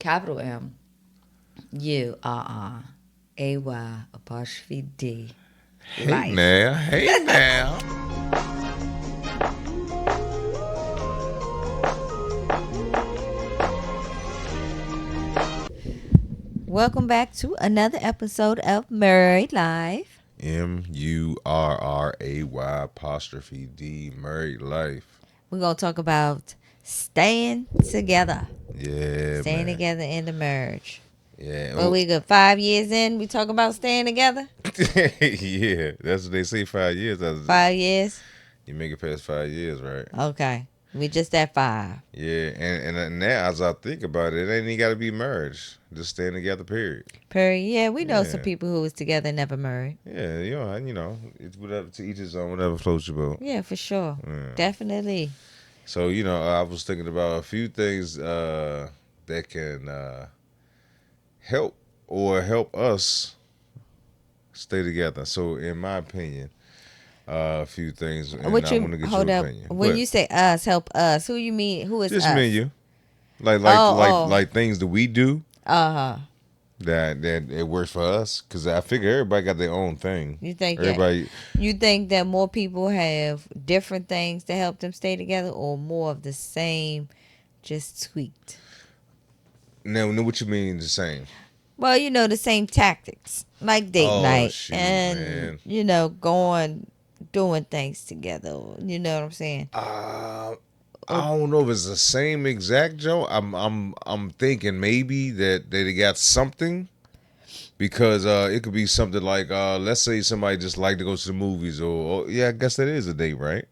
Capital Murray Hey Life. now, hey now. Welcome back to another episode of Murraydlyfe. Murray Murraydlyfe. We're going to talk about staying together. Yeah, Staying man. together in the marriage. Yeah. Well, we got 5 years in. We talk about staying together. Yeah, that's what they say. 5 years. 5 years. You make it past 5 years, right? Okay. We just at 5. Yeah, and now as I think about it, it ain't even got to be marriage. Just staying together, period. Period. Yeah, we know some Yeah, people who was together and never married. yeah. It's whatever to each his own. Whatever floats your boat. Yeah, for sure. Yeah. Definitely. So I was thinking about a few things that can help us stay together. So, in my opinion, a few things, and What I want you to get hold your up? opinion. When But you say us, help us, who you mean? Who is just me and us? you, like like Oh, like oh. like things that we do Uh huh. that it works for us. Because I figure everybody got their own thing. You think that Everybody. more people have different things to help them stay together, or more of the same, just tweaked? Now, what you mean the same? Well, the same tactics, like date Oh night shoot, and man. going doing things together. You know what I'm saying? I don't know if it's the same exact Joe. I'm thinking maybe that they got something because it could be something like let's say somebody just like to go to the movies or yeah, I guess that is a date, right?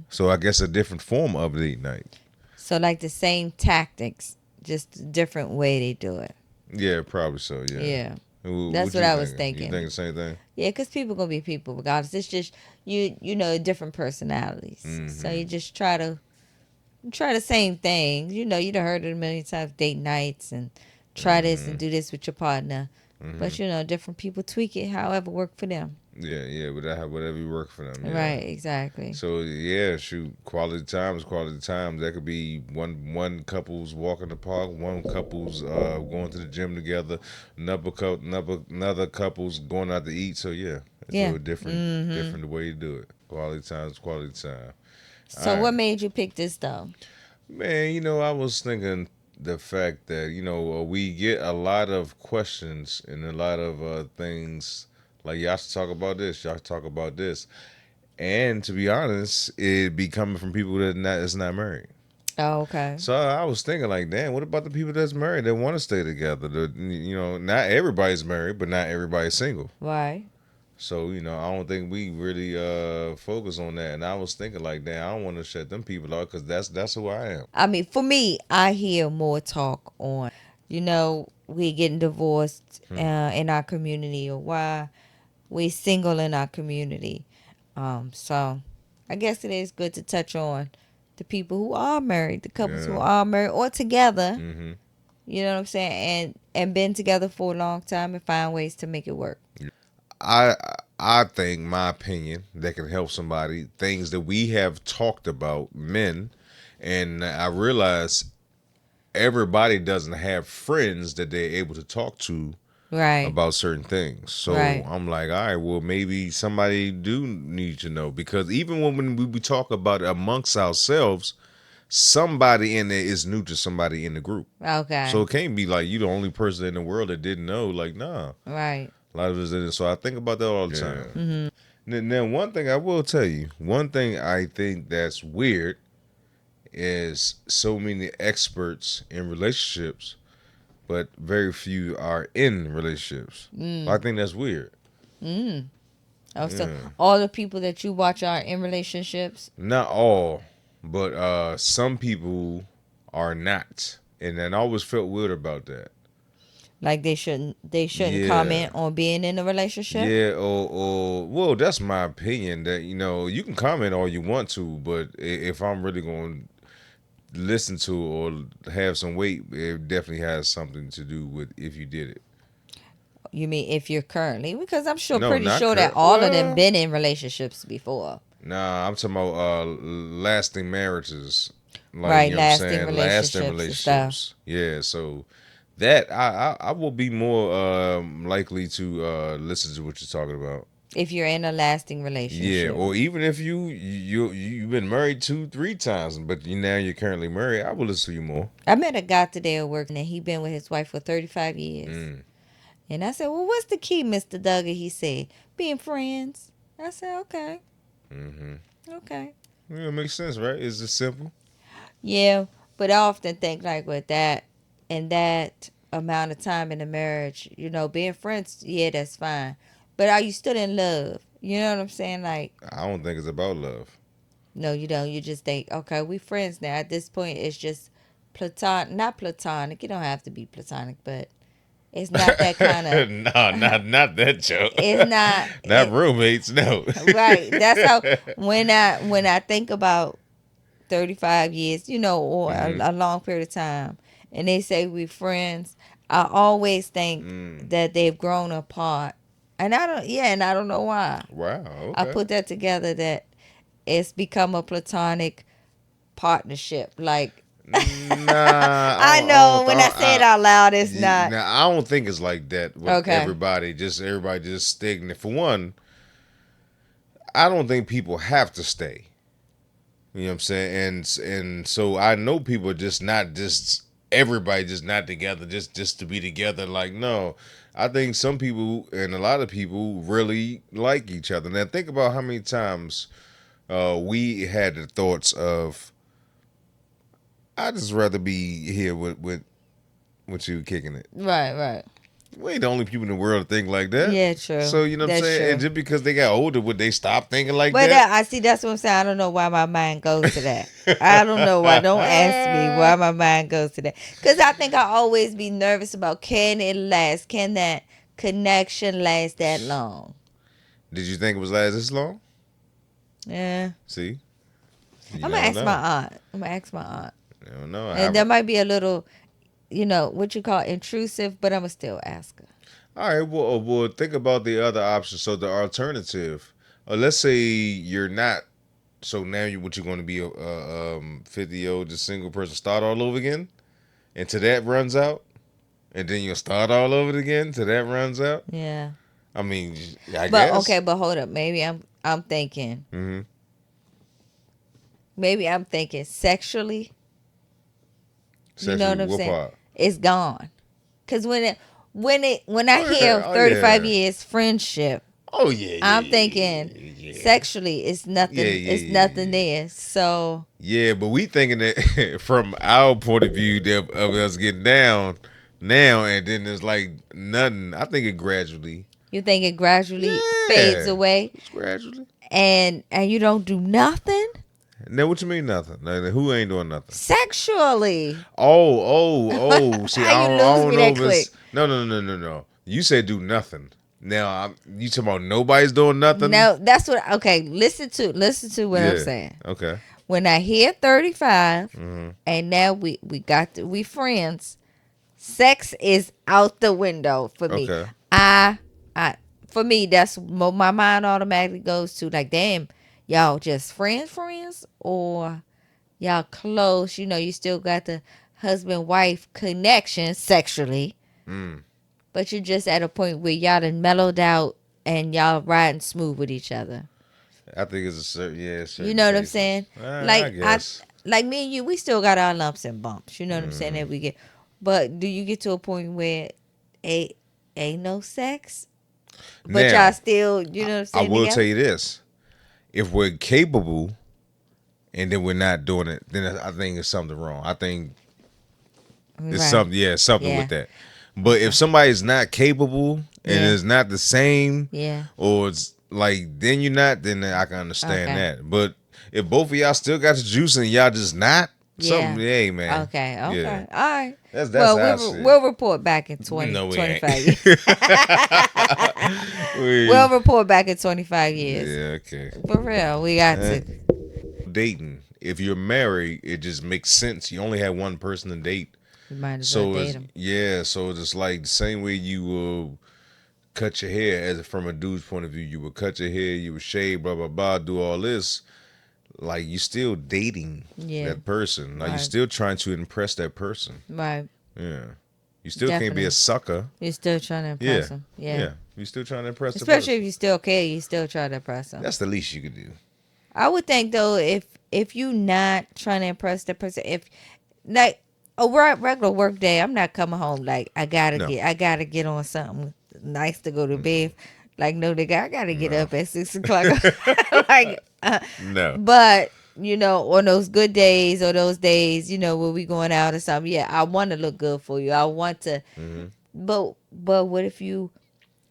So I guess a different form of date night. So like the same tactics, just a different way they do it. Yeah, probably so. Yeah. Yeah. What That's what you I was thinking? You thinking. think the same thing? Yeah, because people gonna be people regardless. It's just different personalities. So you just try the same things. You done heard it a million times, date nights and try this and do this with your partner. But different people tweak it however work for them. Yeah, but that have whatever you work for them. Yeah. Right, exactly. So yeah, shoot, quality time is quality time. That could be one couple's walking the park, one couple's going to the gym together, another couple's going out to eat. So yeah, it's Yeah. really different way to do it. Quality time is quality time. All So right, what made you pick this though? man. I was thinking the fact that we get a lot of questions and a lot of things like y'all should talk about this, y'all should talk about this. And to be honest, it be coming from people that's not married. Oh, okay. So I was thinking, like, damn, what about the people that's married that want to stay together? Not everybody's married, but not everybody's single. Right. So I don't think we really focus on that. And I was thinking, like, damn, I don't want to shut them people out because that's who I am. I mean, for me, I hear more talk on, we getting divorced in our community, or why we single in our community. So I guess it is good to touch on the people who are married, the couples who Yeah. are married or together. hmm You know what I'm saying, and been together for a long time and find ways to make it work. I I think my opinion that can help somebody things that we have talked about men, and I realize everybody doesn't have friends that they're able to talk to Right. about certain things. So Right. I'm like, all right, well, maybe somebody do need to know because even when we talk about it amongst ourselves, somebody in there is new to somebody in the group. Okay. So it can't be like you the only person in the world that didn't know. Like, nah, Right. a lot of us didn't. So I think about that all the time. Now, one thing I will tell you, one thing I think that's weird is so many experts in relationships, but very few are in relationships. I think that's weird. Oh, so Yeah. all the people that you watch are in relationships. Not all, but some people are not, and then I always felt weird about that. Like they shouldn't Yeah. comment on being in a relationship. Yeah, or well, that's my opinion. That you can comment all you want to, but if I'm really going to listen to or have some weight, it definitely has something to do with if you did it. You mean if you're currently? Because I'm sure, No, pretty not sure that current. all of them Well, been in relationships before. nah, I'm talking about lasting marriages. Like, Right, what I'm lasting saying? Lasting relationships and stuff. relationships. Yeah, so that I will be more likely to listen to what you're talking about. if you're in a lasting Yeah, relationship. or even if you've been married 2 3 times, but now you're currently married, I will listen to you more. I met a guy today at work, and he been with his wife for 35 years. Mm. And I said, well, what's the key, Mr. Duggar? He said, being friends. I said, okay, Mm-hmm. okay. Yeah, it makes sense, right? It's just simple. Yeah, but I often think like with that and that amount of time in a marriage, being friends, yeah, that's fine. But are you still in love? You know what I'm saying? Like, I don't think it's about love. no, you don't. You just think, okay, we friends now. At this point, it's just platonic, not platonic. It don't have to be platonic, but it's not that kind of. No, not that joke. It's not Not it, roommates, no. right. That's how when I think about 35 years, or Hmm. a long period of time, and they say we friends, I always think Mm. that they've grown apart, and I don't know why. Wow. I Okay. put that together that it's become a platonic partnership. Like, Nah, I know when I say it out loud, it's not nah, I don't think it's like that with okay. everybody. Just everybody just stagnant. For one, I don't think people have to stay. You know what I'm saying? And so I know people are just not just everybody just not together just to be together. Like no, I think some people and a lot of people really like each other. Now think about how many times we had the thoughts of I just rather be here with you kicking it. Right, right. We ain't the only people in the world that think like that. Yeah, true. So you know what I'm That's saying? And true. just because they got older, would they stop thinking like But that? I see. That's what I'm saying. I don't know why my mind goes to that. I don't know why. Don't ask me why my mind goes to that. Because I think I always be nervous about can it last? Can that connection last that long? Did you think it was last this long? Yeah. See, you I'm gonna never ask my know. aunt. I'm gonna ask my aunt. You never know. And that might be a little, what you call intrusive, but I'm gonna still ask her. All right. Well, think about the other option. So the alternative. Let's say you're not. So now what you're going to be a 50-year-old just single person start all over again, and till that runs out, and then you'll start all over again till that runs out. Yeah. I mean, I But okay, guess. but hold up. I'm thinking. Mm-hmm. Maybe I'm thinking sexually. You know Sexually, what I'm what saying? part? It's gone. Cause when I Oh yeah. hear Oh 35 yeah. years friendship, Oh yeah. I'm Yeah. thinking Yeah. Yeah. sexually it's Yeah. nothing. Yeah. It's Yeah. nothing Yeah. there. So Yeah, but we thinking that from our point of view that of us getting down now, and then it's like nothing. I think it gradually. you think it gradually fades Yeah, away, it's gradually. and you don't do nothing Now, what you mean nothing? Now, who ain't doing nothing? sexually. See, How you I lose don't me know that if it's quick? no. You said do nothing. Now, you talking about nobody's doing nothing? No, that's what. Okay, listen to what I'm Yeah. saying. Okay. When I hear 35, Hmm. and now we friends, sex is out the window for me. Okay. I I for me that's my mind automatically goes to like, damn, y'all just friends, or y'all close. You still got the husband wife connection sexually, Mm. but you're just at a point where y'all done mellowed out and y'all riding smooth with each other. I think it's a certain You certain know what I'm cases. saying? I Like guess. like me and you, we still got our lumps and bumps. You know what I'm saying? Mm. That we get, but do you get to a point where ain't ain't no sex, but y'all Now, still, you know what I'm I saying, will tell together? you this: if we're capable and then we're not doing it, then I think it's something wrong. I think it's Right? something, yeah, something with Yeah. that. But if Okay. somebody's not capable and Yeah. it's not the same, Yeah. or it's like then you're not, then I can understand Okay. that. But if both of y'all still got the juice and y'all just not something, Yeah. hey man, Okay. yeah, Okay. All right. that's Well, how I see it. we'll report back in No, we ain't. 25 years. We'll we, report back in 25 years. yeah, okay. For real, we got Eh. to. Dating. If you're married, it just makes sense. You only have one person to date. You might as well So date it's them. yeah, so it's like the same way you will cut your hair as from a dude's point of view. You would cut your hair, you would shave, blah blah blah, do all this. Like you still dating Yeah. that person. Like you're Right. still trying to impress that person. Right. Yeah. You still can't be a Definitely. sucker. You're still trying to impress Yeah, them. Yeah. yeah. You still trying to impress the Especially if person. you still care, you still try to impress them. That's the least you could do. I would think though, if you not trying to impress the person, if like a regular work day, I'm not coming home like No, I gotta get on something nice to go to bed. Like no, nigga, I gotta get no, up at 6 o'clock. like, no. but on those good days or those days, where we going out or something, yeah, I want to look good for you. I want to, Hmm. but what if you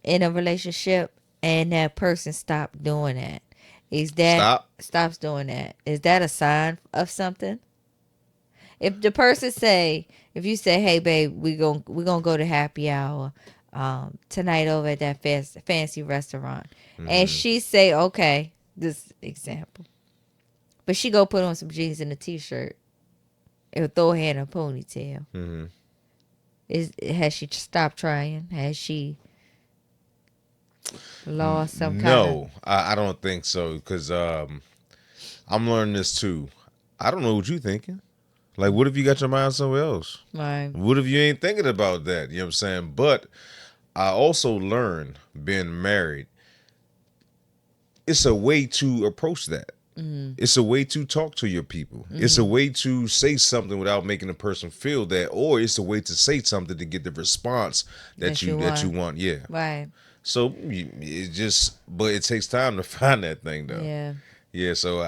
in a relationship and that person stopped doing that? Is that Stop. stops doing that? Is that a sign of something? If the person say, if you say, "Hey, babe, we gonna go to happy hour tonight over at that fancy restaurant," and Hmm. she say, "Okay," this example, but she go put on some jeans and a t-shirt and throw her hair in a ponytail. Hmm. Has she stopped trying? Has she lost some kind of No, I don't think so. Because I'm learning this too. I don't know what you thinking. Like, what if you got your mind somewhere else? right? What if you ain't thinking about that? You know what I'm saying? But I also learned being married, it's a way to approach that. It's a way to talk to your people. It's a way to say something without making the person feel that, or it's a way to say something to get the response that That you you that you want, want. Yeah. right? So it just, but it takes time to find that thing though. Yeah, Yeah. So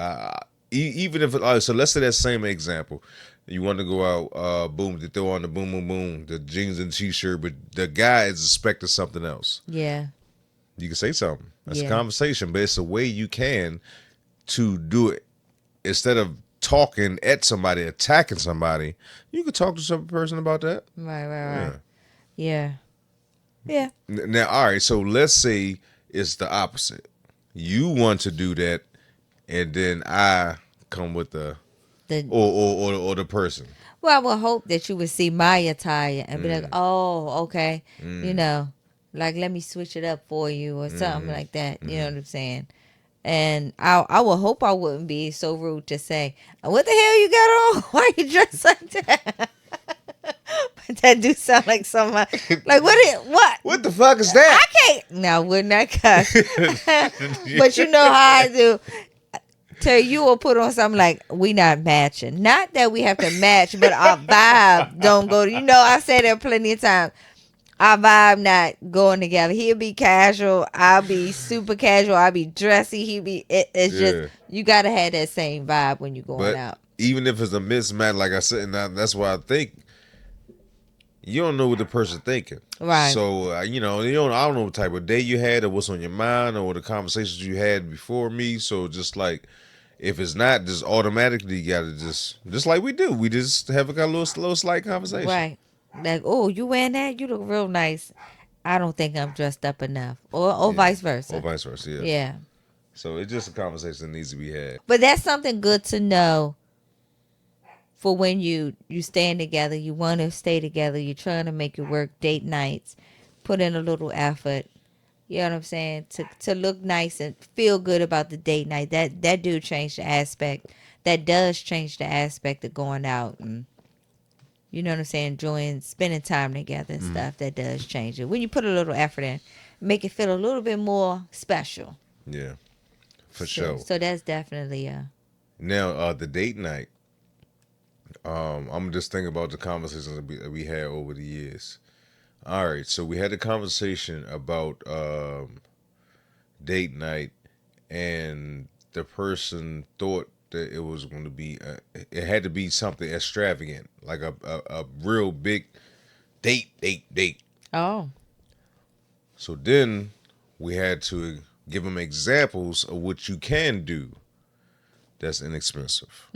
even if so, let's say that same example. You want to go out, boom, to throw on the boom, boom, boom, the jeans and t-shirt, but the guy is expecting something else. yeah, You can say something. That's a yeah. conversation, but it's a way you can to do it instead of talking at somebody, attacking somebody. You could talk to some person about that. Right, right, Yeah. right. Yeah, yeah. Now, all right. So let's say it's the opposite. You want to do that, and then I come with the The or the person. Well, I would hope that you would see my attire and be like, Mm, "Oh, okay," you mm, know, like let me switch it up for you or something mm, like that. You know mm. what I'm saying? And I would hope I wouldn't be so rude to say, "What the hell you got on? Why you dressed like that?" But that do sound like something like what? What the fuck is I that? can't. Now wouldn't I cuss? But you know how I do. Tell you will put on something like we not matching. Not that we have to match, but our vibe don't go. I said that plenty of times. Our vibe not going together. He'll be casual. I'll be super casual. I'll be dressy. It's just Yeah, you gotta have that same vibe when you're going but out. even if it's a mismatch, like I said, and that's why I think you don't know what the person thinking. Right. So you don't. I don't know what type of day you had, or what's on your mind, or the conversations you had before me. So just like, if it's not, just automatically you gotta just like we do. We just have a little slight conversation. Right. Like, oh, you wearing that? You look real nice. I don't think I'm dressed up enough. Or Yeah, vice or versa. vice versa. Yeah. Yeah. So it's just a conversation that needs to be had. But that's something good to know for when you stand together, you want to stay together, you're trying to make it work, date nights, put in a little effort. You know what I'm saying? To look nice and feel good about the date night. That do change the aspect. That does change the aspect of going out and you know what I'm saying, enjoying spending time together and Mm, stuff. That does change it. When you put a little effort in, make it feel a little bit more special. yeah, for So sure. so that's definitely Now, the date night. I'm just thinking about the conversations that we had over the years. All right, so we had a conversation about date night, and the person thought that it was going to be, it had to be something extravagant, like a real big date. oh. So then we had to give them examples of what you can do that's inexpensive.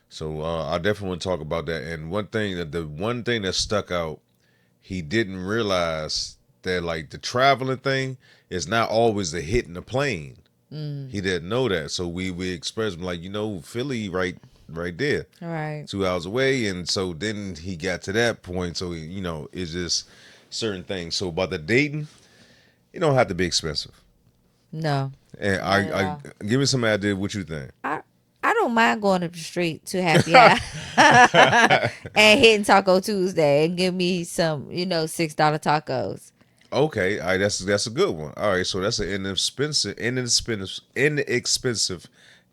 So I definitely want to talk about that. And the one thing that stuck out, he didn't realize that like the traveling thing is not always the hitting the plane. He didn't know that. So we expressed him like, Philly right there, All right. 2 hours away. And so then he got to that point. So it's just certain things. So about the dating, it don't have to be expensive. No. And Not at I all. give me some idea what you think. I I don't mind going up the street to happy hour and hitting Taco Tuesday and give me some, $6 tacos. Okay, all right, that's a good one. All right, so that's an inexpensive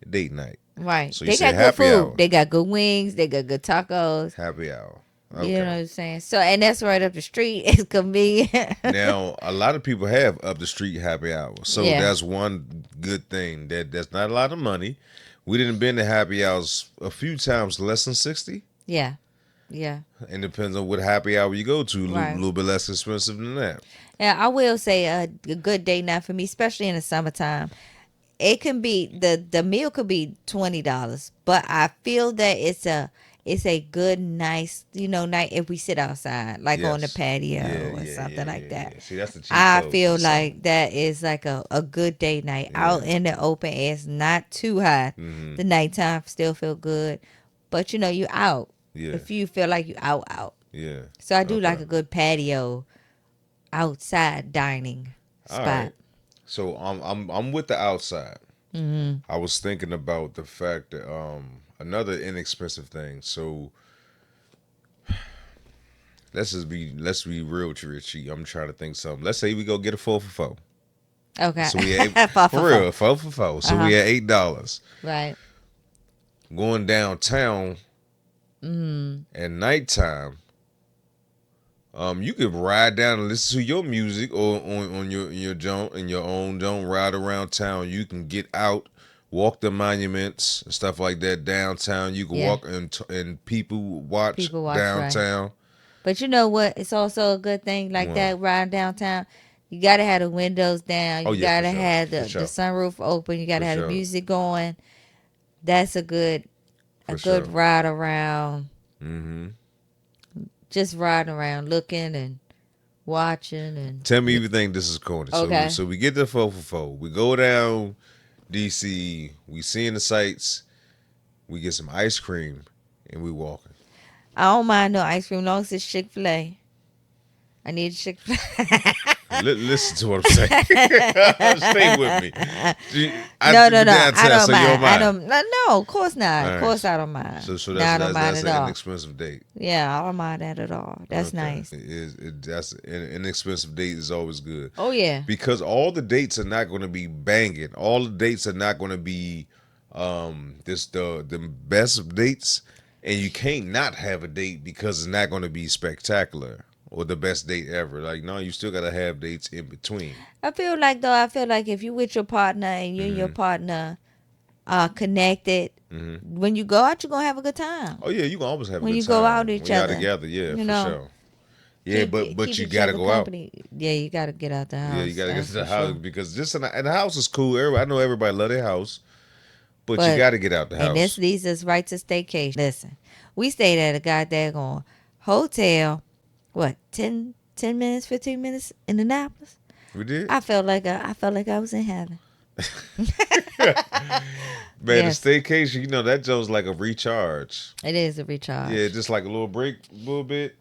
date night. Right. So you They said got good happy food. hour. They got good wings. They got good tacos. Happy hour. You know Okay. what I'm saying? So, and that's right up the street. It's convenient. Now, a lot of people have up the street happy hour, so Yeah. that's one good thing. That's not a lot of money. We didn't been to happy hours a few times, less than 60. Yeah. Yeah. And depends on what happy hour you go to. A Right. little bit less expensive than that. Yeah, I will say a good day night for me, especially in the summertime. It can be the meal could be $20, but I feel that it's a good nice night if we sit outside like on the Yes. Yeah, patio or yeah, something yeah, like yeah, that. yeah. See, that's the cheat I code for feel the summer. like that is like a good day night out Yeah. in the open air. It's not too hot. Mm-hmm. The nighttime still feel good, but you out. Yeah. If you feel like you out. Yeah. So I do like Okay. a good patio outside dining All spot. right. So I'm with the outside. Mm-hmm. I was thinking about the fact that another inexpensive thing. So let's be real cheap. I'm trying to think something. Let's say we go get a 4 for 4. Okay. So we at, Four for for real, four. 4 for 4. So Uh-huh. we at $8. Right. Going downtown at nighttime. You could ride down and listen to your music or on your joint in your own joint, ride around town. You can get out, walk the monuments and stuff like that downtown. You can Yeah. walk and people watch People watch, right. downtown. But you know what? It's also a good thing like Wow. that riding downtown. You gotta have the windows down. Oh You yeah, for gotta sure. have For the sure. sunroof open. You gotta For have the sure. music going. That's a good For good sure. ride around. Mm-hmm. Just riding around, looking and watching and Tell me if you think this is corny. Okay. So we get the 4 for 4. We go down DC. We seeing the sights. We get some ice cream, and we walking. I don't mind no ice cream, long as it's Chick-fil-A. I need Chick-fil-A. Listen to what I'm saying. Stay with me. No. I don't So you don't mind. I mind. don't. No, of course not. All Of right. course I don't mind. So No, I don't mind that's at an all. inexpensive date. Yeah, I don't mind that at all. That's Okay. nice. That's an inexpensive date is always good Oh yeah. because all the dates are not going to be banging. All the dates are not going to be the best dates, and you can't not have a date because it's not going to be spectacular or the best date ever. Like no, you still got to have dates in between. I feel like if you with your partner and you and your partner are connected, when you go out, you're gonna have a good time. Oh yeah, you can always have a When good you time go out with when each y'all other, together. Yeah, you for know, sure. Yeah, but keep you each got to other go out. company. Yeah, you gotta get out the house. Yeah, you gotta get that's to the for house sure. because just and the house is cool. I know everybody love their house, but you But gotta get out the and this house. leads us right to staycation. Listen, we stayed at a goddamn hotel. What 10 minutes, 15 minutes in Annapolis. We did, I felt like I was in heaven. man. Yes. The staycation, that joke's like a recharge. It is a recharge. Yeah, just like a little break, a little bit,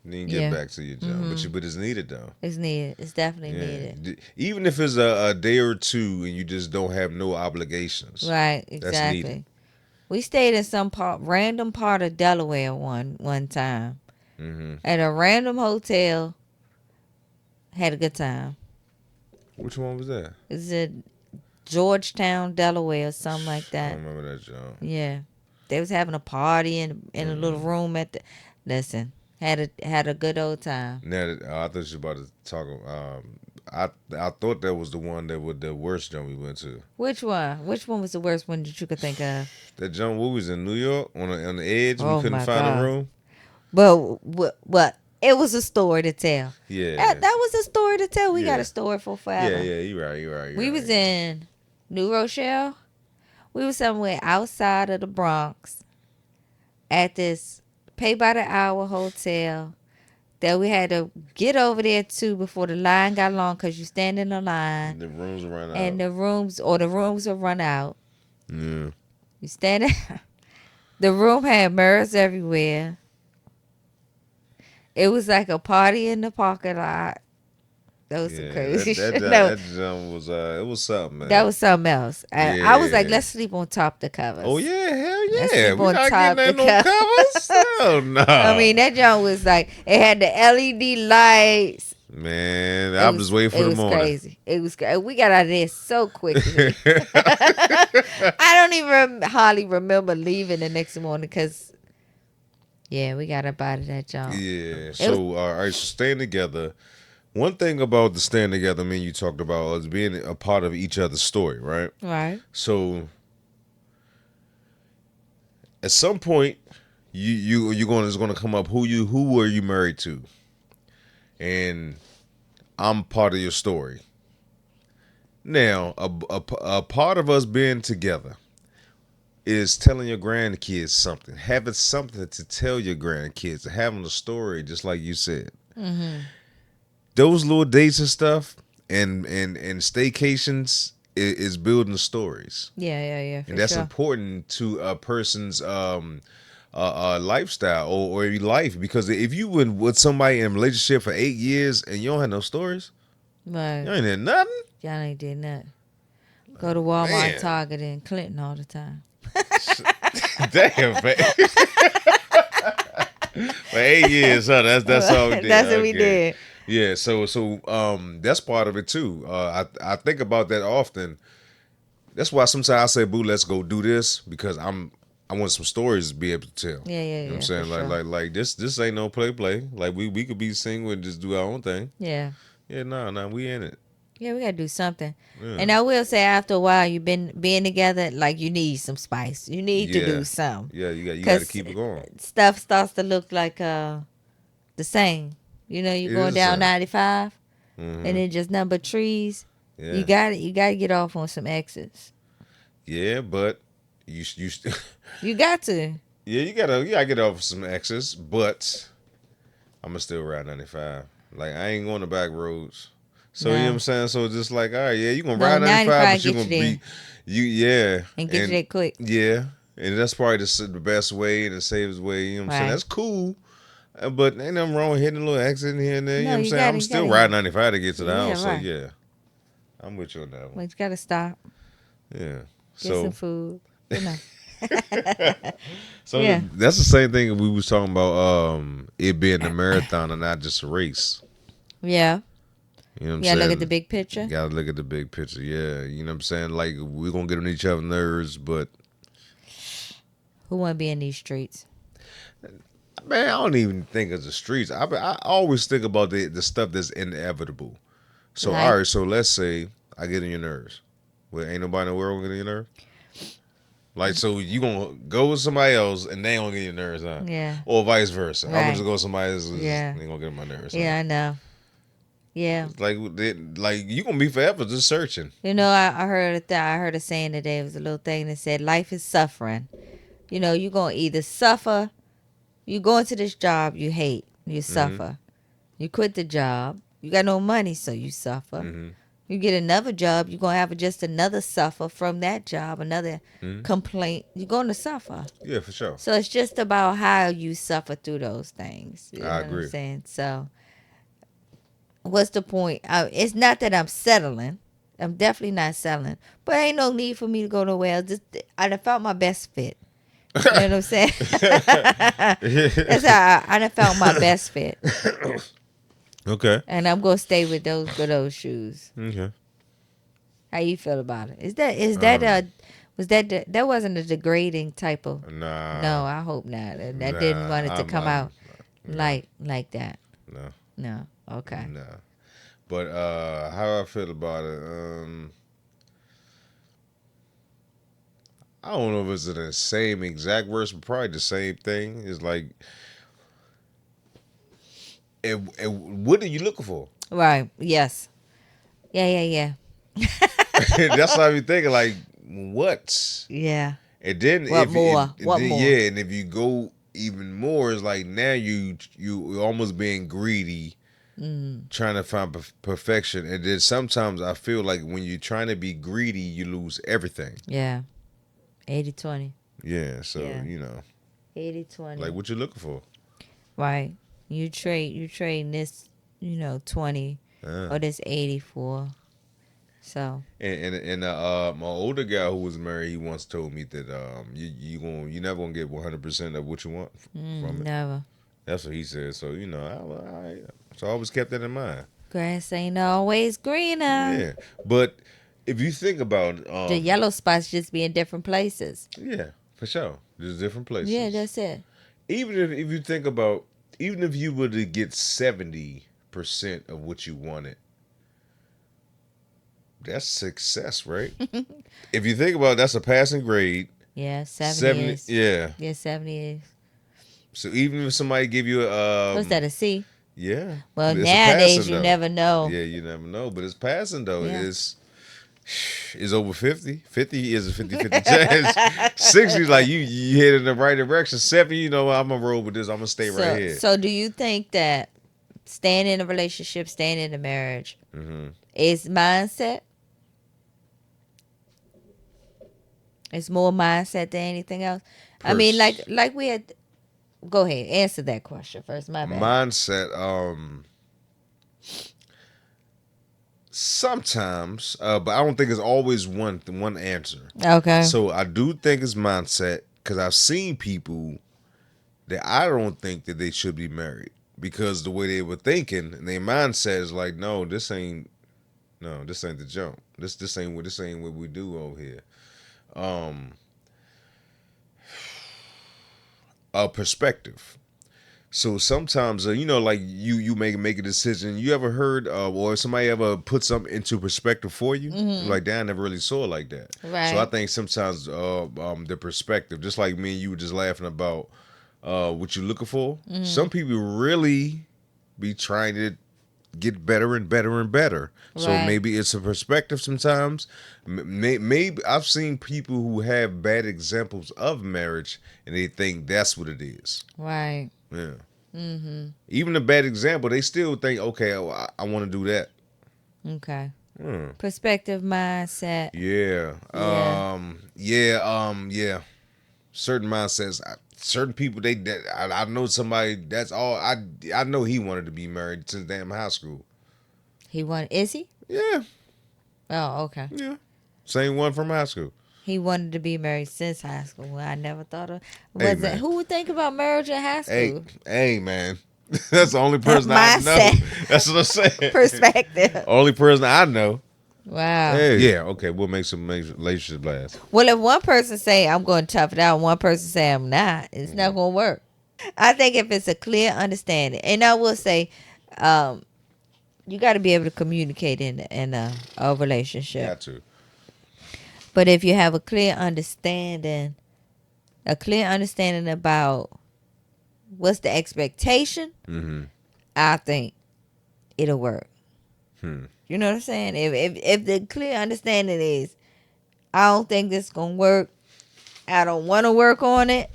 and then get Yeah. back to your job. But it's needed though. It's needed. It's definitely Yeah, needed. even if it's a day or two and you just don't have no obligations. Right. That's needed. Exactly. We stayed in some random part of Delaware one time Mm-hmm. at a random hotel. Had a good time. Which one was that? Is it Georgetown, Delaware, or something like I that? don't remember that job. Yeah, they was having a party in a little room at the. Listen, had a good old time. Now, I thought you were about to talk. I thought that was the one that was the worst joint we went to. Which one? Which one was the worst one that you could think of? That joint we was in New York on the edge. Oh, We couldn't my find God. a room. But it was a story to tell. Yeah. That was a story to tell. We got Yeah. a story for forever. Yeah, you're right. We was in New Rochelle. We was somewhere outside of the Bronx at this pay by the hour hotel that we had to get over there to before the line got long because you stand in the line The rooms ran out. and the rooms will run out. Yeah. You stand in, the room had mirrors everywhere. It was like a party in the parking lot. That was some Yeah, crazy that shit. No, that jump was it was something, that man. was something else. I was like, Yeah. let's sleep on top the Oh covers. yeah, hell Let's yeah. sleep We on not getting top the that no covers. covers. Hell I no. mean, that joint was like it had the LED lights. Man, It I'm just was waiting for it the was morning. crazy. It was we got out of there so quickly. I don't even hardly remember leaving the next morning because yeah, we got up out of that joint. Yeah. It was So all right, so staying together. One thing about the staying together, me and you talked about is being a part of each other's story, right? right. So at some point, you're going it's going to come up who were you married to, and I'm part of your story. Now, a part of us being together is telling your grandkids something, having something to tell your grandkids, having a story, just like you said. Mm-hmm. Those little dates and stuff, and staycations is building stories, Yeah, and for that's sure. important to a person's lifestyle or life. Because if you been with somebody in a relationship for 8 years and you don't have no stories, Right. you ain't had nothing. Y'all ain't did nothing. Go to Walmart, Man, Target, and Clinton all the time. damn, man. For 8 years, huh? That's all we did. That's what we Okay. did. Yeah, that's part of it too. I think about that often. That's why sometimes I say, "Boo, let's go do this," because I want some stories to be able to tell. Yeah, You know what I'm for saying? sure. Like this ain't no play. Like we could be single and just do our own thing. Yeah. Yeah, no, we in it. Yeah, we gotta do something. Yeah. And I will say, after a while, you've been being together, like you need some spice. You need to do Yeah. some, Yeah, you got to cause keep it going. stuff starts to look like the same. You know, you're It going is the down same. 95, and Mhm. it just number trees. Yeah. You got to get off on some exits. Yeah, but you You got to. yeah, you gotta get off some exes, but I'm gonna still ride 95. Like I ain't going to back roads. So you know what I'm No, saying? So just like, all right, yeah, you gonna no, ride 95, 95 but you get gonna you there be yeah. and get you And there quick. yeah. And that's probably the best way and the safest way, you know what I'm saying? Right. That's cool. But ain't nothing wrong with hitting a little exit in here and there, you know No, what I'm you saying? got to, I'm you got still to. riding 95 to get to the Yeah, house. So right. yeah. I'm with you on that But one. you got to stop, Yeah. get some So food. You know. so Yeah. that's the same thing we was talking about it being a marathon and not just a race. Yeah. You know what I'm Yeah. Look at the saying? big You picture. gotta look at the big picture. Yeah, you know what I'm saying? Like we're gonna get on each other's nerves, but Who want to be in these streets? man, I don't even think of the streets. I always think about the stuff that's inevitable. So all Like, right, so let's say I get on your nerves. Well, ain't nobody in the world gonna get on your nerves. Like so, you gonna go with somebody else and they gonna get your nerves, huh? yeah. Or vice versa. I'm gonna just Right. go with somebody else and Yeah. they gonna get on my nerves, huh? Yeah, I know. Yeah. It's like you gonna be forever just searching. You know, I heard I heard a saying today. It was a little thing that said, "Life is suffering." You know, you're gonna either suffer. You go into this job you hate, you Mm-hmm. suffer. You quit the job, you got no money, so you suffer. Mm-hmm. You get another job, you're gonna have just another suffer from that job, another Mm-hmm. complaint. You're gonna suffer. Yeah, for sure. So it's just about how you suffer through those things. You know I what I'm agree. saying? So what's the point? It's not that I'm settling. I'm definitely not settling. But ain't no need for me to go nowhere else. Just, I done found my best fit. You know what I'm saying? That's how I done found my best fit. Okay. And I'm gonna stay with those shoes. Okay. How you feel about it? Is that was that wasn't a degrading type of Nah. no, I hope not. That didn't Nah. want it to come out No. like that. No. No. Okay. No. But how I feel about it, I don't know if it's the same exact words, but probably the same thing. It's like, what are you looking for? Right. Yes. Yeah. That's how you thinking. Like, what? Yeah. And then What if it, more? What then, more? yeah, and if you go even more, it's like now you almost being greedy, trying to find perfection. And then sometimes I feel like when you're trying to be greedy, you lose everything. Yeah. 80/20. Yeah, so Yeah. 80/20. like what you looking for? Right. You trade this, 20 Uh. or this 84. So And my older guy who was married, he once told me that you never gonna get 100% of what you want from it. never. That's what he said. So so I always kept that in mind. Grass ain't always greener. Yeah, but if you think about The yellow spots just be in different places. yeah, for sure, there's different Yeah, places. that's it. Even if you think about, even if you were to get 70% of what you wanted, that's success, right? If you think about it, that's a passing grade. Yeah, 70 70, is. yeah. Yeah, 70 is. So even if somebody give you What's that, a C? yeah, Well, it's a nowadays passing you though. never know. Yeah, you never know, but it's passing though. Yeah. It's over 50. 50 is a 50-50 chance. 60 is like you head in the right direction. 70, you know, I'm gonna roll with this. I'm gonna stay right here. So do you think that staying in a relationship, staying in a marriage, is mindset? It's more mindset than anything else. I mean, like we had. Go ahead, answer that question first. My bad. Mindset. Sometimes, but I don't think it's always one answer. Okay. So I do think it's mindset because I've seen people that I don't think that they should be married because the way they were thinking and their mindset is like, no, this ain't the jump. This ain't what we do over here. A perspective. So sometimes, like you make a decision. You ever heard, or somebody ever put something into perspective for you? Like, damn, I never really saw it like that. Right. So I think sometimes the perspective, just like me and you were just laughing about what you're looking for. Some people really be trying to get better and better and better. So Right. maybe it's a perspective sometimes. Maybe I've seen people who have bad examples of marriage and they think that's what it is. Right. Yeah. Even a bad example, they still think, okay, I want to do that. Okay. Perspective, mindset. Yeah. Yeah. Yeah. Certain mindsets. Certain people, I know somebody that's all. I know he wanted to be married since damn high school. Is he? Yeah. Oh, okay. Yeah. Same one from high school. He wanted to be married since high school. Well, I never thought of. Hey, Was man. it who would think about marriage in high school? Hey, man. That's the only person I know. Mindset. That's what I'm saying. Perspective. Only person I know. Wow. Hey. Yeah. Okay. We'll make some relationships last. Well, if one person say I'm going to tough it out, one person say I'm not, it's not going to work. I think if it's a clear understanding, and I will say, you got to be able to communicate in a relationship. Got to. But if you have a clear understanding about what's the expectation, I think it'll work. You know what I'm saying? If the clear understanding is, I don't think this is gonna work, I don't want to work on it.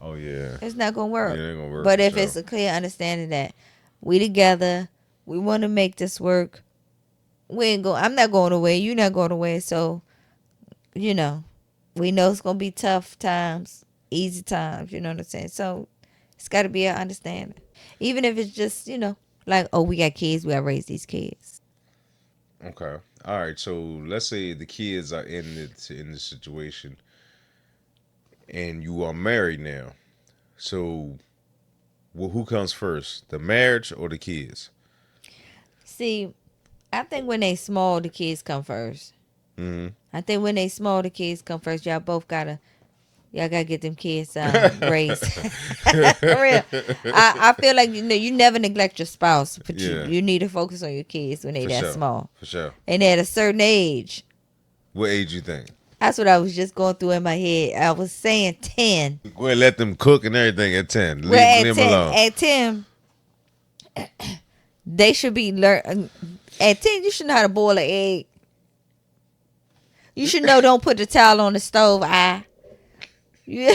Oh yeah. It's not gonna work. Yeah, it ain't gonna work. But for if sure. it's a clear understanding that we together, we want to make this work. I'm not going away. You're not going away. So, we know it's gonna be tough times, easy times. You know what I'm saying? So, it's got to be an understanding, even if it's just like, oh, we got kids, we got to raise these kids. Okay. All right. So let's say the kids are in the situation, and you are married now. So, who comes first, the marriage or the kids? See, I think when they small, the kids come first. I think when they small, the kids come first. Y'all gotta get them kids raised. For real. I feel like you never neglect your spouse, but you need to focus on your kids when they that small. For sure. And at a certain age. What age you think? That's what I was just going through in my head. I was saying 10. Go ahead, let them cook and everything at 10. Well, leave them alone. At 10, they should be learn. At 10, you should know how to boil an egg. You should know don't put the towel on the stove. You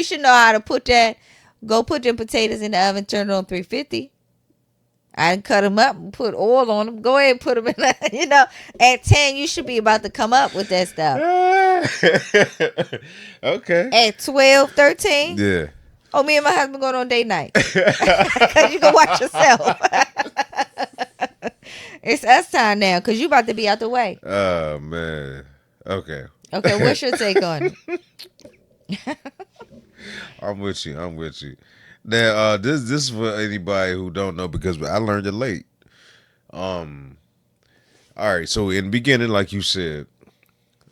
should know how to put that. Go put them potatoes in the oven, turn it on 350. I cut them up and put oil on them. Go ahead and put them in. At 10, you should be about to come up with that stuff. Okay. At 12, 13. Yeah. Oh, me and my husband going on date night. Because you can watch yourself. It's us time now because you about to be out the way. Oh man. Okay. Okay, what's your take on it? I'm with you. I'm with you. Now, this is for anybody who don't know because I learned it late. Um. All right. So in the beginning, like you said,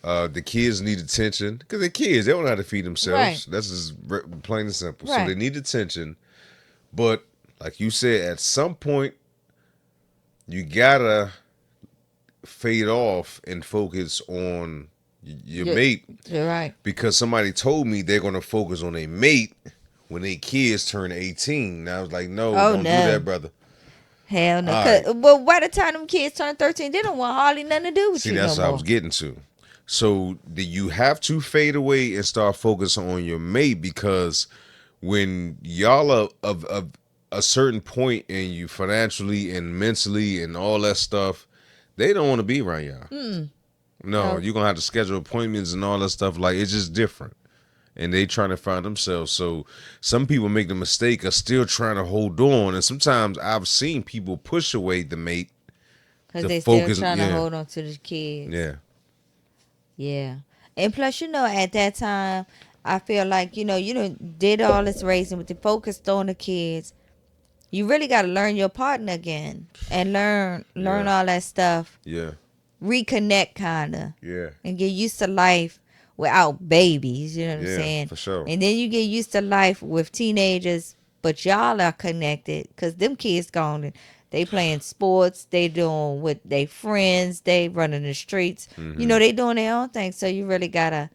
the kids need attention because they're kids. They don't know how to feed Right, themselves. That's just plain and simple. So they right. need attention. But like you said, at some point, you gotta fade off and focus on your You're, mate you're right. because somebody told me they're gonna focus on a mate when their kids turn 18. And I was like, no, Oh don't do that, no. brother. Hell no. All Cause, right. well, by the time them kids turn 13, they don't want hardly nothing to do with See, you no that's what I was more. getting to. So you have to fade away and start focusing on your mate because when y'all are of a certain point and you financially and mentally and all that stuff, they don't want to be around y'all. No, No. you're gonna have to schedule appointments and all that stuff. Like it's just different. And they trying to find themselves. So some people make the mistake of still trying to hold on. And sometimes I've seen people push away the mate Because to they still focus. trying to Yeah. hold on to the kids. Yeah. Yeah. And plus, at that time, I feel like, you did all this raising with the focused on the kids. You really got to learn your partner again and learn Yeah. all that stuff. Yeah. Reconnect, kind of. Yeah. And get used to life without babies. You know what I'm Yeah. saying? For sure. And then you get used to life with teenagers, but y'all are connected because them kids gone and they playing sports. They doing with they friends. They running the streets. Mm-hmm. They doing their own thing. So you really got to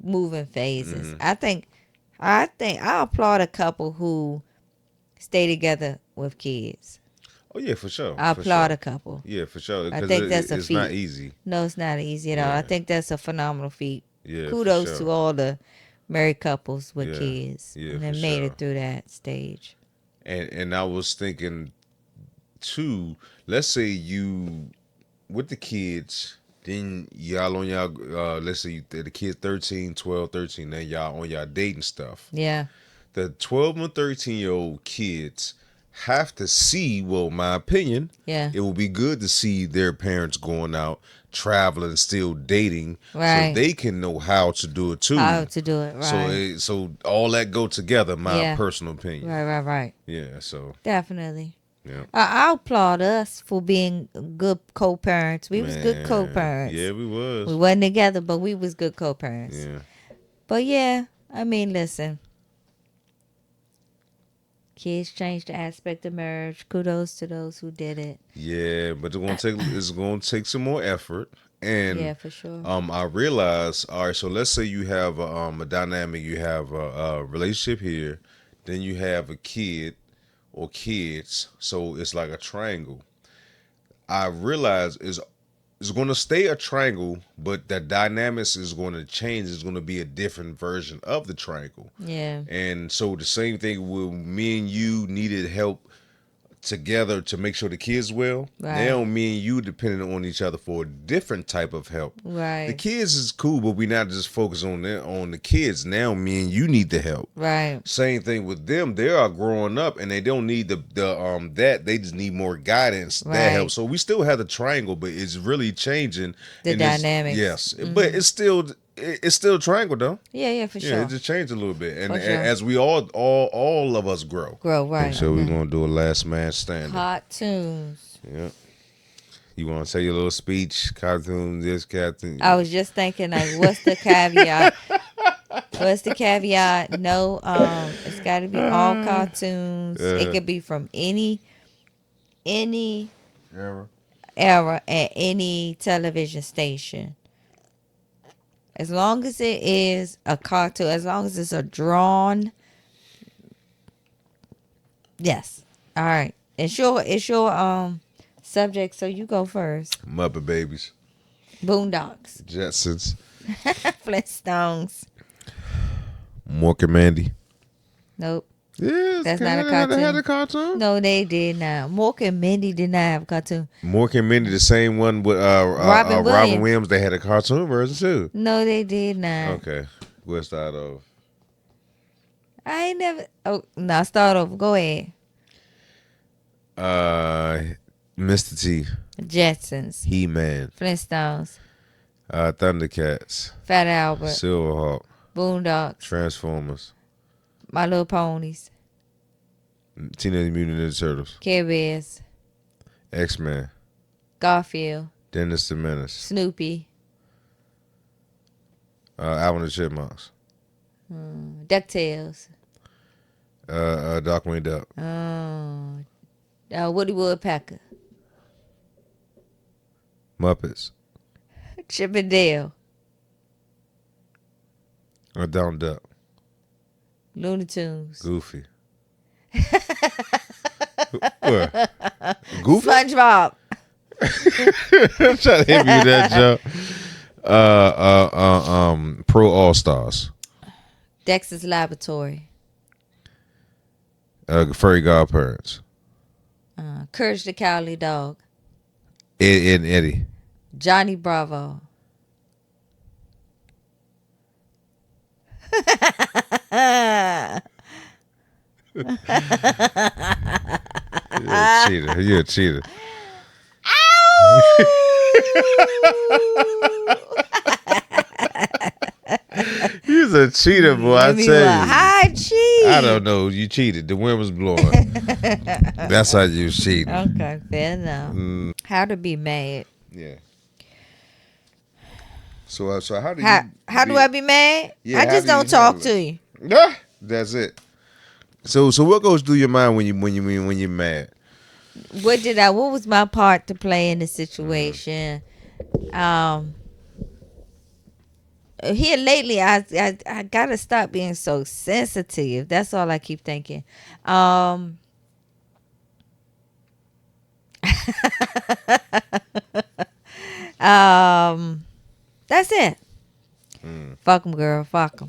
move in phases. Mm-hmm. I think I applaud a couple who stay together with kids. Oh yeah, for sure. I For applaud sure. a couple. Yeah, for sure. I Because think that's a it's not feat. easy. No, it's not easy at all. I Yeah. think that's a phenomenal feat. Yeah, for Kudos to sure. all the married couples with Yeah. kids Yeah, and for then made sure. it through that stage. And I was thinking too, let's say you with the kids, then y'all on y'all let's say the kid 13, 12, 13, then y'all on y'all dating stuff. Yeah, The 12 and 13-year-old kids have to see, well, my opinion, yeah, it will be good to see their parents going out, traveling, still dating, so right. they can know how to do it How too. to do it So, right. so all that go together. My Yeah, personal opinion. right. Yeah. So, Definitely. yeah, I applaud us for being good co-parents. We was good man. Yeah, co-parents. we We was. wasn't together, but we was good co-parents. Yeah. But yeah, I mean, listen, kids change the aspect of marriage. Kudos to those who did it. Yeah, but it's gonna take some more effort. And Yeah, for sure. I realized, all right, so let's say you have a dynamic, you have a relationship here, then you have a kid or kids, so it's like a triangle. I realize it's going to stay a triangle, but the dynamics is going to change. It's going to be a different version of the triangle. Yeah, And so the same thing with me and you needed help together to make sure the kids well. right, Now me and you depending on each other for a different type of help. The right, kids is cool, but we not just focus on the kids. Now me and you need the help. right. Same thing with them. They are growing up and they don't need the that they just need more guidance. That Right. helps. So we still have the triangle, but it's really changing. The And it's dynamics. yes, but it's still a triangle though. Yeah, for Yeah, it sure. just changed a little bit, and For sure. as we all of us grow. Grow, Okay, right. so we're gonna do a last man standing. Cartoons. Yeah. You want to say your little speech, cartoon, this cartoon? I was just thinking, like, what's the caveat? What's the caveat? No, it's got to be all cartoons. It could be from any Era. era at any television station. As long as it is a cartoon, as long as it's a drawn, yes. All right. It's your subject, so you go first. Muppet Babies, Boondocks, Jetsons, Flintstones. Mork and Mandy. Nope. Yeah, That's not a they had cartoon. a cartoon. No, they did not. Mork and Mindy did not have a cartoon. Mork and Mindy, the same one with Robin Robin Williams. Williams. They had a cartoon version too. No, they did not. Okay, we'll start off. I ain't never. Oh, no, start over. Go ahead. Mr. T, Jetsons, He-Man, Flintstones, Thundercats, Fat Albert, Silverhawk, Boondocks, Transformers, My Little Ponies, Teenage Mutant Ninja Turtles, Care Bears, X-Men, Garfield, Dennis the Menace, Snoopy, Alvin and the Chipmunks, DuckTales, Darkwing Duck, Woody Woodpecker, Muppets, Chip and Dale, Donald Duck, Looney Tunes, Goofy. What? Goofy? SpongeBob, I'm trying to hit you with that joke. Pro All Stars, Dexter's Laboratory, Furry Godparents, Courage the Cowardly Dog, Ed and Eddie, Johnny Bravo. You're a cheater. You're a cheater. You're a cheater, boy. I tell you. Hi, cheat. I don't know. You cheated. The wind was blowing. That's how you cheated. Okay, fair enough. How to be mad. Yeah. So how do you? How do I be mad? Yeah, I how just do you don't talk handle to you. Yeah, that's it. So what goes through your mind when you're mad? What was my part to play in the situation? Here lately, I gotta stop being so sensitive. That's all I keep thinking. That's it. Fuck them, girl. Fuck them.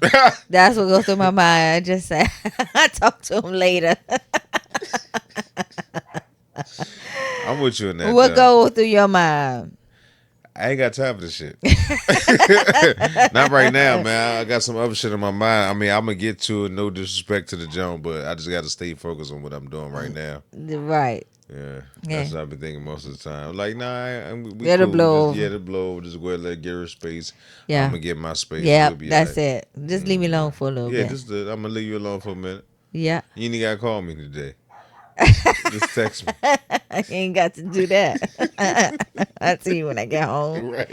That's what goes through my mind. I just say, I talk to them later. I'm with you in that. What goes through your mind? I ain't got time for this shit. Not right now, man. I got some other shit in my mind. I mean, I'm gonna get to it. No disrespect to the Joan, but I just got to stay focused on what I'm doing right now. Right. Yeah, that's what I've been thinking most of the time. Like, nah, we It'll cool. blow Just, over. it'll blow over. Just go ahead and let give her space. Yeah. I'm gonna get my space. Yeah, We'll be that's all right. it. Just leave me alone for a little Yeah, bit. I'm gonna leave you alone for a minute. Yeah. You ain't gotta call me today. Just text me. I ain't got to do that. I'll see you when I get home. Right.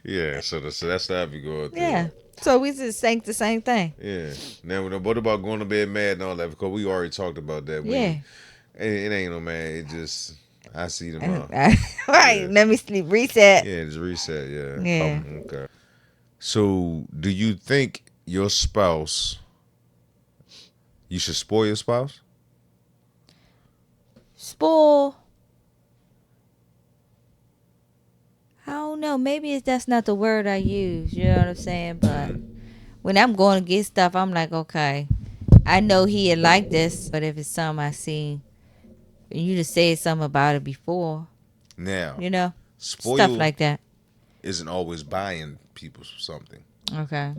Yeah, so that's how I be going through. Yeah. So we just think the same thing. Yeah. Now, what about going to bed mad and all that? Because we already talked about that. Yeah. It ain't no man. It just, I see tomorrow. Right. Yeah. Let me sleep. Reset. Yeah, just reset. Yeah. Yeah. Okay. So, do you think your spouse, you should spoil your spouse? Spoil. I don't know. Maybe that's not the word I use. You know what I'm saying? But when I'm going to get stuff, I'm like, okay, I know he had like this, but if it's something I seen, you just said something about it before, Now, you know, spoil stuff like that. isn't always buying people something. Okay.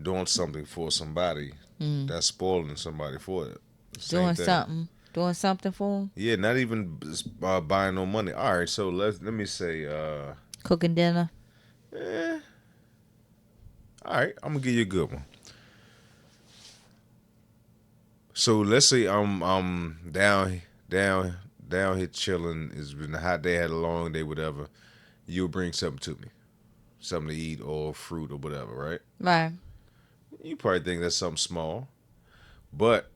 Doing something for somebody, that's spoiling somebody for it. Doing something for him. Yeah, not even buying no money. All right, so let me say, Cooking dinner. all right, I'm gonna give you a good one. So let's say I'm down here chilling. It's been a hot day, had a long day, whatever. You'll bring something to me, something to eat or fruit or whatever, right? Right. You probably think that's something small, but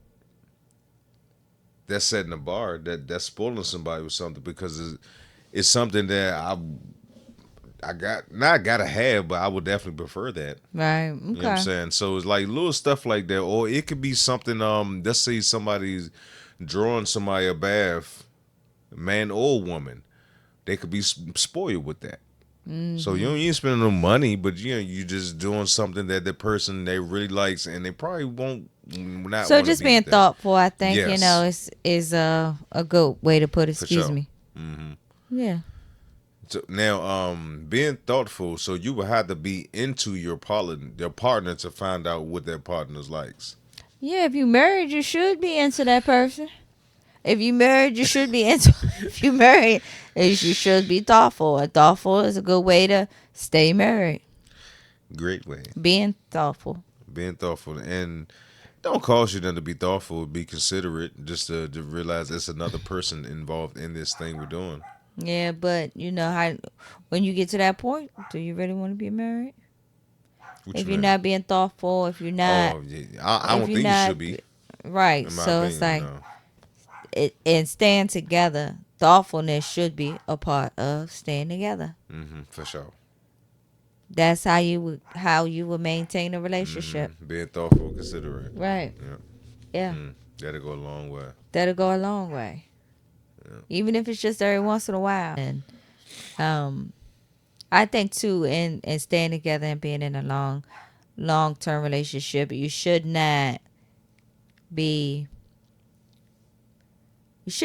that's setting the bar. That's spoiling somebody with something because it's something that I gotta have, but I would definitely prefer that. Right. Okay. You know what I'm saying? So it's like little stuff like that, or it could be something. Let's say somebody's drawing somebody a bath, man or woman. They could be spoiled with that. So you ain't spending no money, but you just doing something that the person they really likes, and they probably won't not. So wanna just be being with that. thoughtful, I think, you Yes. know, is a good way to put it. For Excuse sure. me. Yeah. So now, being thoughtful, so you would have to be into your partner to find out what their partner likes. Yeah, if you married, you should be into that person. If you married, you should be into. If you married, you should be thoughtful. And thoughtful is a good way to stay married. Great way. Being thoughtful. Being thoughtful. And don't cost you nothing to be thoughtful, be considerate, just to realize it's another person involved in this thing we're doing. Yeah, but you know how when you get to that point, do you really want to be married? What If you you're mean? not being thoughtful, Oh, yeah. I if don't you're think you not should be, right, in my so it's opinion. like No. and staying together. Thoughtfulness should be a part of staying together. For sure. That's how you would maintain a relationship. Being thoughtful, considerate. Right. Yeah. Yeah. That'll go a long way. That'll go a long way. Yeah. Even if it's just every once in a while. And I think too in staying together and being in a long term relationship, be you should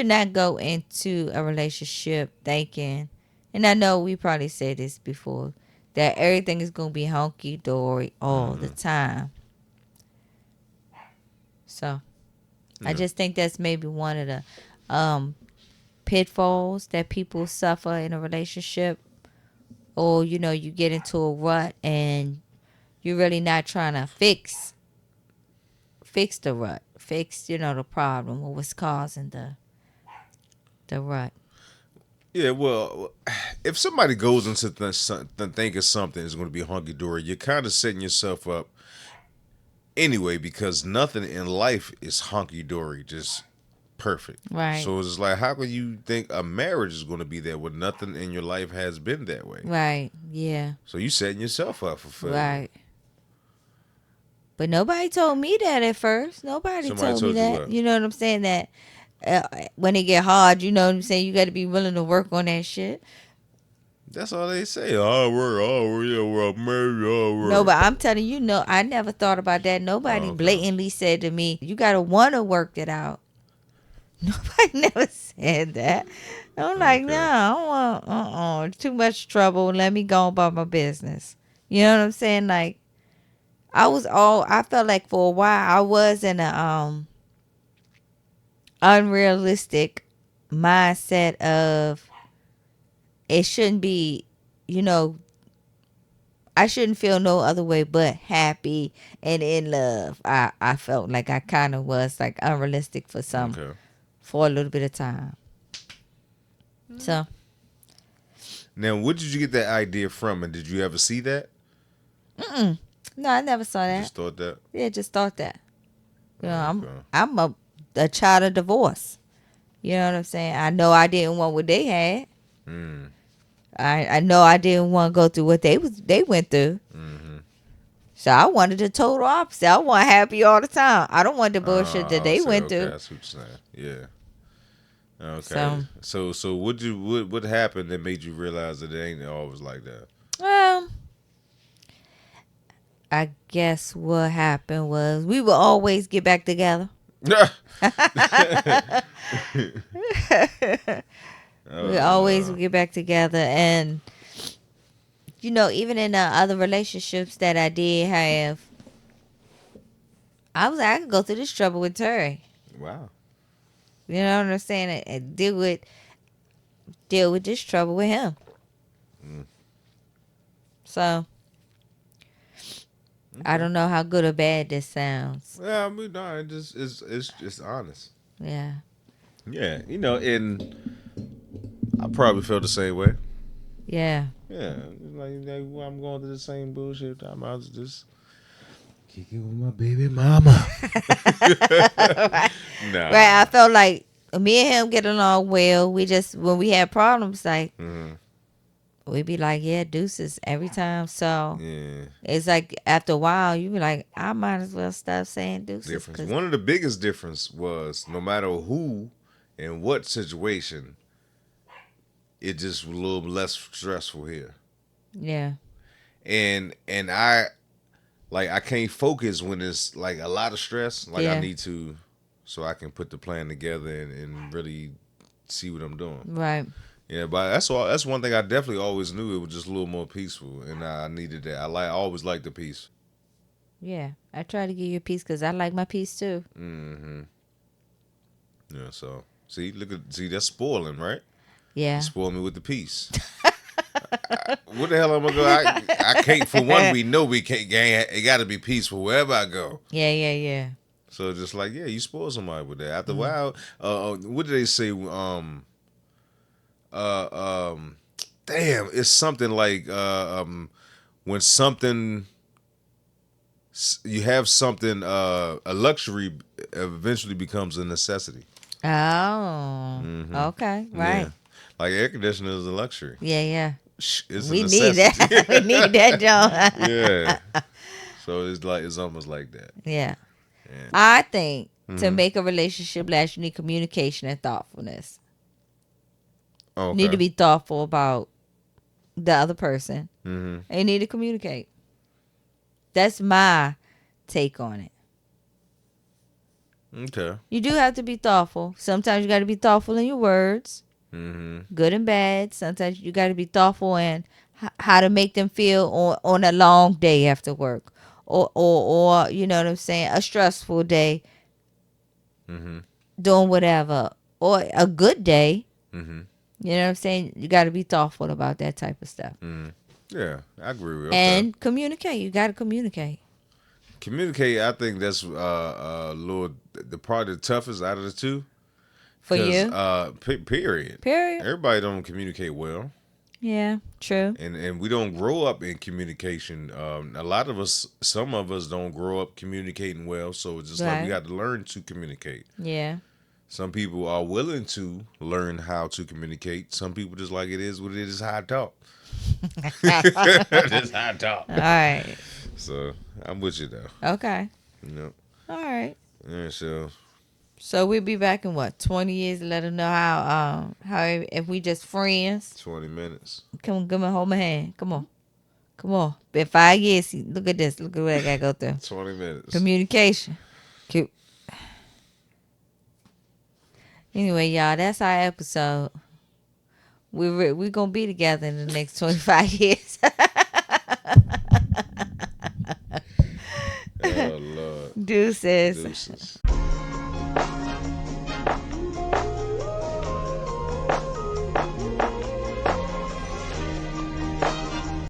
not go into a relationship thinking, and I know we probably said this before, that everything is gonna be hunky dory all the time. So I just think that's maybe one of the pitfalls that people suffer in a relationship, or you get into a rut and you're really not trying to fix the rut, fix the problem or what's causing the rut. Yeah, well, if somebody goes into thinking something is going to be hunky dory, you're kind of setting yourself up anyway, because nothing in life is hunky dory, just perfect. Right. So it's like, how can you think a marriage is going to be there when nothing in your life has been that way? Right. Yeah. So you setting yourself up for failure. Right. But nobody told me that at first. Nobody Somebody told me told you that. what? You know what I'm saying? That when it get hard, you know what I'm saying? You got to be willing to work on that shit. That's all they say. Oh, we're married. Oh, No, but I'm telling you, no, I never thought about that. Nobody okay. blatantly said to me, "You gotta want to work it out." Nobody never said that. I'm like, Okay. no, I don't want, too much trouble. Let me go about my business. You know what I'm saying? Like, I felt like for a while I was in a unrealistic mindset of it shouldn't be, you know, I shouldn't feel no other way but happy and in love. I felt like I kind of was like unrealistic Okay. for a little bit of time. So Now, where did you get that idea from, and did you ever see that? no, I never saw You that. just thought that? Yeah, just thought that. Okay. I'm a child of divorce. You know what I'm saying? I know I didn't want what they had. Mm. I know I didn't want to go through what they went through. Mm-hmm. So I wanted the total opposite. I want happy all the time. I don't want the bullshit that they went Okay, through. that's what you're saying. Yeah. Okay. So So what happened that made you realize that it ain't always like that? well, I guess what happened was we would always get back together. We always would get back together, and even in the other relationships that I did have, I could go through this trouble with Terry. Wow. You know what I'm saying? And deal with this trouble with him. So I don't know how good or bad this sounds. Yeah, I mean, no, it's just honest. Yeah. Yeah, and I probably felt the same way. Yeah. Yeah, like I'm going through the same bullshit. I was just kick it with my baby mama. Nah. Right. I felt like me and him get along well. We just when we had problems, like we'd be like, yeah, deuces every time. So Yeah. it's like after a while, you be like, I might as well stop saying deuces. Difference. One of the biggest difference was no matter who and what situation, it just was a little less stressful here. Yeah. And I can't focus when it's like a lot of stress. Like I need to, so I can put the plan together and really see what I'm doing. Right. Yeah, but that's one thing I definitely always knew. It was just a little more peaceful, and I needed that. I always liked the peace. Yeah. I try to give you a peace because I like my peace too. Mm-hmm. Yeah, so See, that's spoiling, right? You Yeah. spoil me with the peace. What the hell am I gonna go? I can't. For one, we know we can't. It got to be peaceful wherever I go. Yeah, yeah, yeah. So just like, yeah, you spoil somebody with that. After a while, what do they say? Um, damn, it's something like when something you have something a luxury eventually becomes a necessity. Oh. Okay. Yeah, Right. like air conditioner is a luxury. Yeah, yeah. It's a We need necessity. that. We need that, John. Yeah. So it's almost like that. Yeah. Yeah. I think to make a relationship last, you need communication and thoughtfulness. You need to Okay. be thoughtful about the other person. Mm-hmm. And you need to communicate. That's my take on it. Okay. You do have to be thoughtful. Sometimes you got to be thoughtful in your words, Mm-hmm. good and bad. Sometimes you got to be thoughtful in how to make them feel on a long day after work, or you know what I'm saying, a stressful day, Mm-hmm. doing whatever, or a good day. Mm-hmm. You know what I'm saying? You got to be thoughtful about that type of stuff. Mm-hmm. Yeah, I agree with you. Okay. And communicate. You got to communicate. Communicate, I think that's Lord the part the toughest out of the two. For you? Period. Period. Everybody don't communicate well. Yeah, true. And we don't grow up in communication. A lot of us, some of us don't grow up communicating well. So it's just like we Right. got to learn to communicate. Yeah. Some people are willing to learn how to communicate. Some people just like it is what it is, how I talk. Just how I talk. All right. So I'm with you though. Okay. You know. All right. Yeah, so So we'll be back in what, 20 years to let them know how if we just friends. 20 minutes. Come on, come on, hold my hand. Come on. Come on. Been 5 years. See, look at this. Look at what I gotta go through. 20 minutes. Communication. Cute. Anyway, y'all, that's our episode. We're gonna be together in the next 25 years. Oh Lord. Deuces. Deuces.